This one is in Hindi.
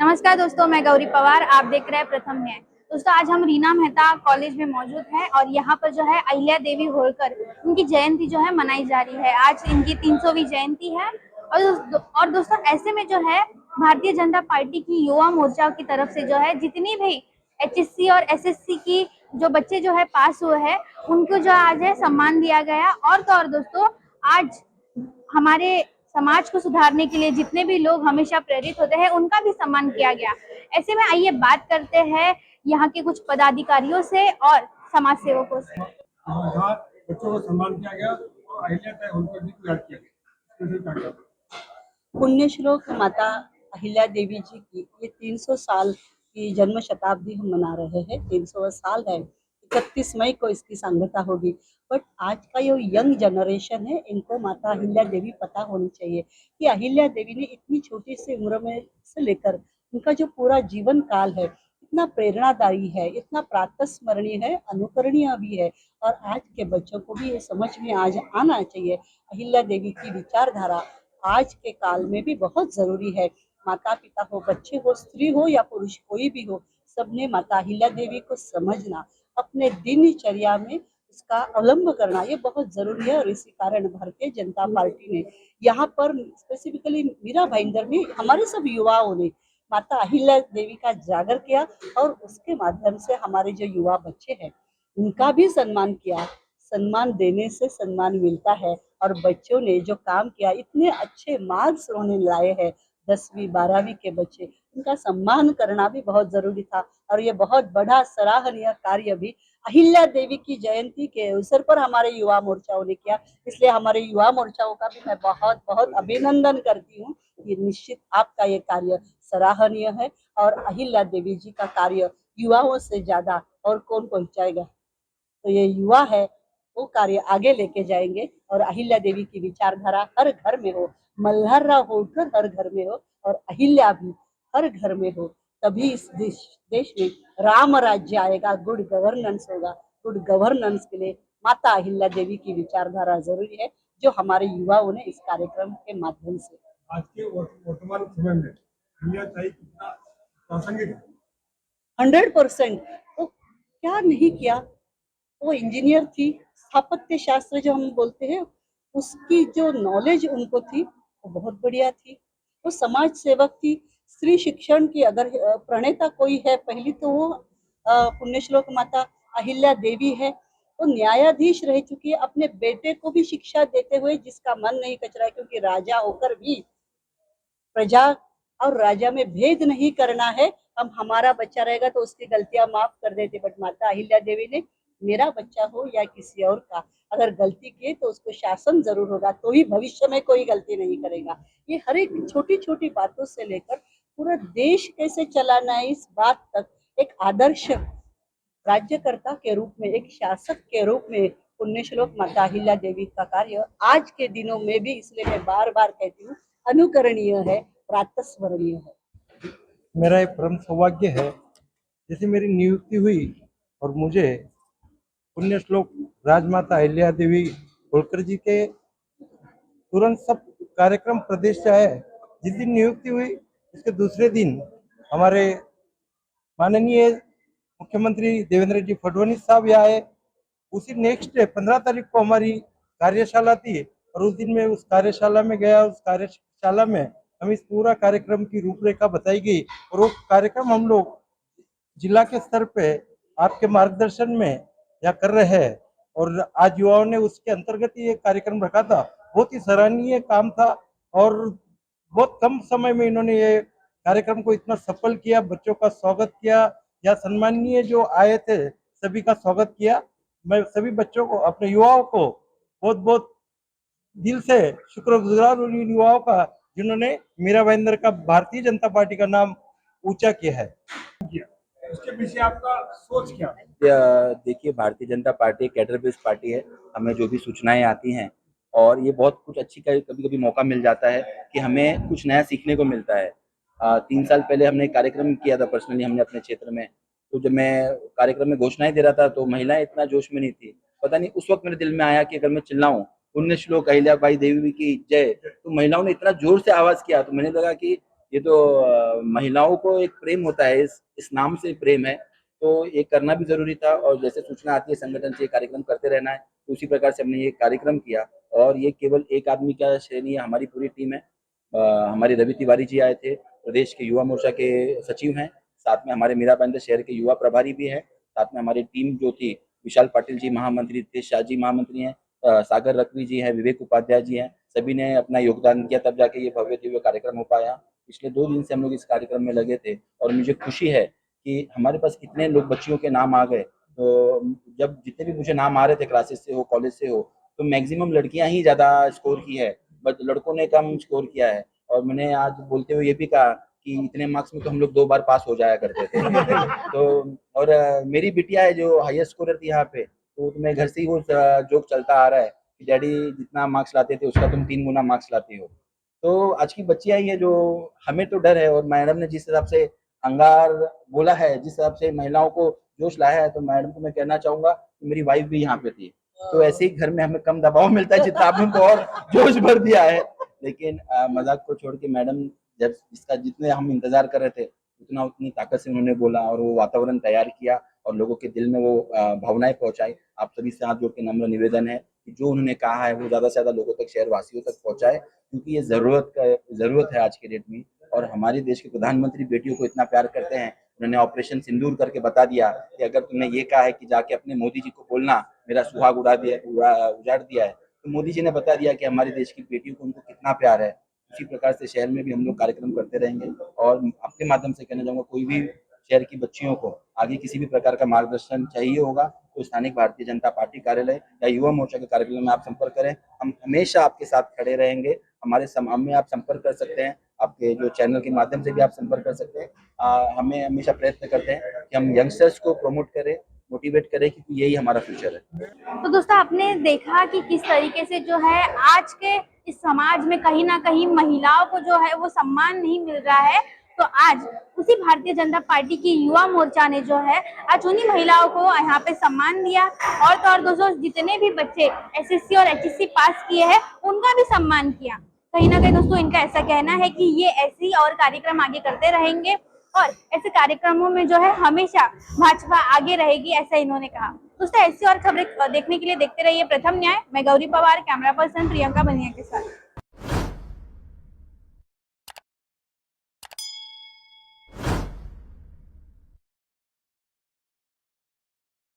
नमस्कार दोस्तों, मैं गौरी पवार। आप देख रहे हैं प्रथम न्याय। दोस्तों, आज हम रीना मेहता कॉलेज में मौजूद हैं और यहाँ पर जो है अहिल्या देवी होलकर इनकी जयंती जो है मनाई जा रही है। आज इनकी 300वीं जयंती है और दोस्तों ऐसे में जो है भारतीय जनता पार्टी की युवा मोर्चा की तरफ से जो है जितनी भी एचएससी और एसएससी की जो बच्चे जो है पास हुए हैं उनको जो आज है सम्मान दिया गया। और तो और दोस्तों, आज हमारे समाज को सुधारने के लिए जितने भी लोग हमेशा प्रेरित होते हैं उनका भी सम्मान किया गया। ऐसे में आइए बात करते हैं यहाँ के कुछ पदाधिकारियों से और समाज सेवकों से। जहाँ बच्चों को सम्मान किया गया और अहिल्या होलकर जी को याद किया गया। पुण्य श्लोक माता अहिल्या देवी जी की ये 300 साल की जन्म शताब्दी हम मना रहे हैं। 300 साल है, 31 मई को इसकी सांगता होगी। बट आज का जो यंग जनरेशन है इनको माता अहिल्या देवी पता होनी चाहिए कि अहिल्या देवी ने इतनी छोटी सी उम्र में से लेकर उनका जो पूरा जीवन काल है इतना प्रेरणादायी है, इतना प्रातः स्मरणीय है, अनुकरणीय भी है। और आज के बच्चों को भी ये समझ में आज आना चाहिए अहिल्या देवी की विचारधारा आज के काल में भी बहुत जरूरी है। माता पिता हो, बच्चे हो, स्त्री हो या पुरुष कोई भी हो, सबने माता अहिल्या देवी को समझना, अपने दिनचर्या में उसका अवलंब करना ये बहुत जरूरी है। और इसी कारण भारतीय जनता पार्टी ने यहाँ पर स्पेसिफिकली मीरा भाईंदर में हमारे सब युवाओं ने माता अहिल्या देवी का जागर किया और उसके माध्यम से हमारे जो युवा बच्चे हैं उनका भी सम्मान किया। सम्मान देने से सम्मान मिलता है। और बच्चों ने जो काम किया, इतने अच्छे मार्क्स उन्होंने लाए हैं 10वीं 12वीं के बच्चे, उनका सम्मान करना भी बहुत जरूरी था। और ये बहुत बड़ा सराहनीय कार्य भी अहिल्या देवी की जयंती के अवसर पर हमारे युवा मोर्चाओं ने किया। इसलिए हमारे युवा मोर्चाओं का भी मैं बहुत बहुत अभिनंदन करती हूँ। ये निश्चित आपका ये कार्य सराहनीय है और अहिल्या देवी जी का कार्य युवाओं से ज्यादा और कौन पहुंचाएगा। तो ये युवा है वो कार्य आगे लेके जाएंगे और अहिल्या देवी की विचारधारा हर घर में हो, मल्हारराव होलकर हर घर में हो और अहिल्या भी हर घर में हो, तभी इस देश में राम राज्य आएगा, गुड गवर्नेंस होगा। गुड गवर्नेंस के लिए माता अहिल्या देवी की विचारधारा जरूरी है, जो हमारे युवाओं ने इस कार्यक्रम के माध्यम से आज के वर्तमान समय में अहिल्या ताई कितना प्रासंगिक है। 100% वो क्या नहीं किया। वो इंजीनियर थी, स्थापत्य शास्त्र जो हम बोलते हैं उसकी जो नॉलेज उनको थी वो बहुत बढ़िया थी। वो समाज सेवक थी। स्त्री शिक्षण की अगर प्रणेता कोई है पहली तो वो पुण्यश्लोक माता अहिल्या देवी है। वो न्यायाधीश रह चुकी है, अपने बेटे को भी शिक्षा देते हुए, जिसका मन नहीं कचरा है, क्योंकि राजा होकर भी प्रजा और राजा में भेद नहीं करना है। हम हमारा बच्चा रहेगा तो उसकी गलतियां माफ कर देते। बट माता अहिल्या देवी ने मेरा बच्चा हो या किसी और का अगर गलती किए तो उसको शासन जरूर होगा, तो ही भविष्य में कोई गलती नहीं करेगा। ये हर एक छोटी छोटी बातों से लेकर पूरा देश कैसे चलाना है इस बात तक एक आदर्श राज्यकर्ता के रूप में, एक शासक के रूप में पुण्यश्लोक माता अहिल्या देवी का कार्य आज के दिनों में भी, इसलिए मैं बार बार कहती हूँ, अनुकरणीय है, प्रातस्मरणीय है। मेरा एक परम सौभाग्य है, जैसे मेरी नियुक्ति हुई और मुझे पुण्य श्लोक राजमाता अहिल्या देवी होलकर जी के तुरंत सब कार्यक्रम प्रदेश से आए। जिस दिन नियुक्ति हुई उसके दूसरे दिन हमारे माननीय मुख्यमंत्री देवेंद्र जी फडणवीस साहब यहाँ आए। उसी नेक्स्ट डे 15 तारीख को हमारी कार्यशाला थी और उस दिन मैं उस कार्यशाला में गया। उस कार्यशाला में हमें इस पूरा कार्यक्रम की रूपरेखा बताई गई और वो कार्यक्रम हम लोग जिला के स्तर पे आपके मार्गदर्शन में यहाँ कर रहे हैं। और आज युवाओं ने उसके अंतर्गत ये कार्यक्रम रखा था। बहुत ही सराहनीय काम था और बहुत कम समय में इन्होंने ये कार्यक्रम को इतना सफल किया, बच्चों का स्वागत किया, या सम्मानीय जो आए थे सभी का स्वागत किया। मैं सभी बच्चों को, अपने युवाओं को बहुत बहुत दिल से शुक्रगुजार हूं इन युवाओं का जिन्होंने मीरा भाईंदर का भारतीय जनता पार्टी का नाम ऊंचा किया है। इसके पीछे आपका सोच क्या है? देखिए, भारतीय जनता पार्टी एक कैडर बेस्ड पार्टी है। हमें जो भी सूचनाएं आती हैं और ये बहुत कुछ अच्छी का कभी कभी मौका मिल जाता है कि हमें कुछ नया सीखने को मिलता है। 3 साल पहले हमने एक कार्यक्रम किया था पर्सनली हमने अपने क्षेत्र में। तो जब मैं कार्यक्रम में घोषणाएं दे रहा था तो महिलाएं इतना जोश में नहीं थी। पता नहीं उस वक्त मेरे दिल में आया कि अगर मैं चिल्लाऊं पुण्य श्लोक अहिल्या बाई देवी की जय, तो महिलाओं ने इतना जोर से आवाज किया तो मैंने लगा कि ये तो महिलाओं को एक प्रेम होता है, इस नाम से प्रेम है, तो ये करना भी जरूरी था। और जैसे सूचना आती है संगठन से ये कार्यक्रम करते रहना है, तो उसी प्रकार से हमने ये कार्यक्रम किया। और ये केवल एक आदमी का श्रेणी है, हमारी पूरी टीम है। हमारे रवि तिवारी जी आए थे, प्रदेश के युवा मोर्चा के सचिव हैं, साथ में हमारे मीराबंदर शहर के युवा प्रभारी भी हैं, साथ में हमारी टीम जो थी, विशाल पाटिल जी महामंत्री, रितेश शाह जी महामंत्री हैं, सागर रकवी जी हैं, विवेक उपाध्याय जी हैं, सभी ने अपना योगदान किया, तब जाके ये भव्य दिव्य कार्यक्रम हो पाया। पिछले 2 दिन से हम लोग इस कार्यक्रम में लगे थे और मुझे खुशी है कि हमारे पास इतने लोग बच्चियों के नाम आ गए। तो जब जितने भी मुझे नाम आ रहे थे क्लासेस से हो, कॉलेज से हो, तो मैक्सिमम लड़कियां ही ज़्यादा स्कोर की है, बट लड़कों ने कम स्कोर किया है। और मैंने आज बोलते हुए ये भी कहा कि इतने मार्क्स में तो हम लोग 2 बार पास हो जाया करते थे। तो और मेरी बिटिया है जो हाईएस्ट स्कोरर थी यहाँ पे, तो मैं घर से ही वो जोक चलता आ रहा है कि डैडी जितना मार्क्स लाते थे उसका तुम 3 गुना मार्क्स लाती हो। तो आज की बच्चियां ही है जो, हमें तो डर है, और मैडम ने जिस हिसाब से अंगार बोला है, जिस हिसाब से महिलाओं को जोश लाया है, तो मैडम को मैं कहना चाहूंगा कि मेरी वाइफ भी यहाँ पे थी, तो ऐसे ही घर में हमें कम दबाव मिलता है जितना आपने तो और जोश भर दिया है। लेकिन मजाक को छोड़ के मैडम जब इसका जितने हम इंतजार कर रहे थे, उतनी ताकत से उन्होंने बोला और वो वातावरण तैयार किया और लोगों के दिल में वो भावनाएं पहुंचाई। आप सभी से हाथ जोड़ के नम्र निवेदन है कि जो उन्होंने कहा है वो ज्यादा से ज्यादा लोगों तक, शहर वासियों तक पहुंचाए, क्योंकि ये जरूरत है आज के डेट में। और हमारे देश के प्रधानमंत्री बेटियों को इतना प्यार करते हैं, उन्होंने ऑपरेशन सिंदूर करके बता दिया कि अगर तुमने ये कहा है कि जाके अपने मोदी जी को बोलना मेरा सुहाग उजाड़ दिया है, तो मोदी जी ने बता दिया कि हमारे देश की बेटियों को उनको कितना प्यार है। उसी प्रकार से शहर में भी हम लोग कार्यक्रम करते रहेंगे। और आपके माध्यम से कहना चाहूंगा, कोई भी शहर की बच्चियों को आगे किसी भी प्रकार का मार्गदर्शन चाहिए होगा तो स्थानिक भारतीय जनता पार्टी कार्यालय या युवा मोर्चा के कार्यालय में आप संपर्क करें, हम हमेशा आपके साथ खड़े रहेंगे। हमें आप संपर्क कर सकते हैं, आपके जो चैनल के माध्यम से भी आप संपर्क कर सकते हैं। हमें हमेशा प्रयत्न करते हैं कि हम यंगस्टर्स को प्रमोट करें, मोटिवेट करें, क्योंकि यही हमारा फ्यूचर है। तो दोस्तों आपने देखा कि किस तरीके से जो है आज के इस समाज में कहीं ना कहीं महिलाओं को जो है वो सम्मान नहीं मिल रहा है। तो आज उसी भारतीय जनता पार्टी की युवा मोर्चा ने जो है आज उन्हीं महिलाओं को यहाँ पे सम्मान दिया। और तो और दोस्तों जितने भी बच्चे एसएससी और एचएससी पास किए हैं उनका भी सम्मान किया। कहीं ना कहीं दोस्तों इनका ऐसा कहना है कि ये ऐसे ही और कार्यक्रम आगे करते रहेंगे और ऐसे कार्यक्रमों में जो है हमेशा भाजपा आगे रहेगी, ऐसा इन्होंने कहा। दोस्तों ऐसी और खबरें देखने के लिए देखते रहिए प्रथम न्याय। मैं गौरी पवार, कैमरा पर्सन प्रियंका बनिया के साथ।